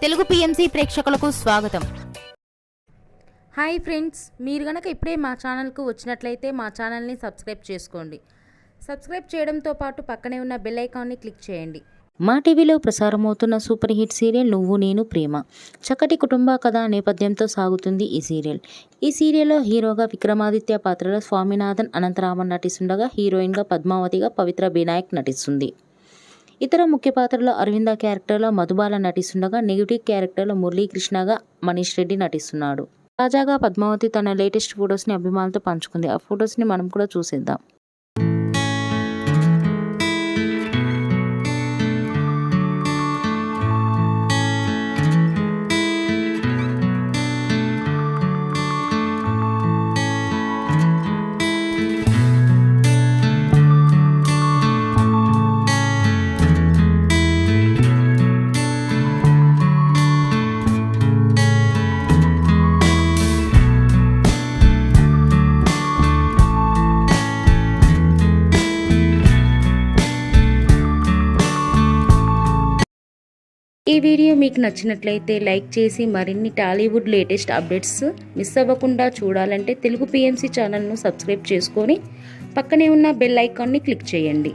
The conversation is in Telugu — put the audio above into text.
తెలుగు పిఎంసి ప్రేక్షకులకు స్వాగతం. హాయ్ ఫ్రెండ్స్, మీరు గనక ఇప్పుడే మా ఛానల్కు వచ్చినట్లయితే మా ఛానల్ని సబ్స్క్రైబ్ చేసుకోండి. సబ్స్క్రైబ్ చేయడంతో పాటు పక్కనే ఉన్న బెల్ ఐకాన్ని క్లిక్ చేయండి. మా టీవీలో ప్రసారమవుతున్న సూపర్ హిట్ సీరియల్ నువ్వు నేను ప్రేమ. చక్కటి కుటుంబ కథ నేపథ్యంతో సాగుతుంది ఈ సీరియల్. ఈ సీరియల్లో హీరోగా విక్రమాదిత్య పాత్రలో స్వామినాథన్ అనంతరామన్ నటిస్తుండగా హీరోయిన్గా పద్మావతిగా పవిత్ర బినాయక్ నటిస్తుంది. ఇతర ముఖ్య పాత్రలో అరవింద క్యారెక్టర్లో మధుబాల నటిస్తుండగా నెగిటివ్ క్యారెక్టర్లో మురళీకృష్ణగా మనీష్ రెడ్డి నటిస్తున్నాడు. తాజాగా పద్మావతి తన లేటెస్ట్ ఫొటోస్ని అభిమానులతో పంచుకుంది. ఆ ఫొటోస్ని మనం కూడా చూసేద్దాం. ఈ వీడియో మీకు నచ్చినట్లయితే లైక్ చేసి మరిన్ని టాలీవుడ్ లేటెస్ట్ అప్డేట్స్ మిస్ అవ్వకుండా చూడాలంటే తెలుగు పిఎంసి ఛానల్ను సబ్స్క్రైబ్ చేసుకొని పక్కనే ఉన్న బెల్ ఐకాన్ని క్లిక్ చేయండి.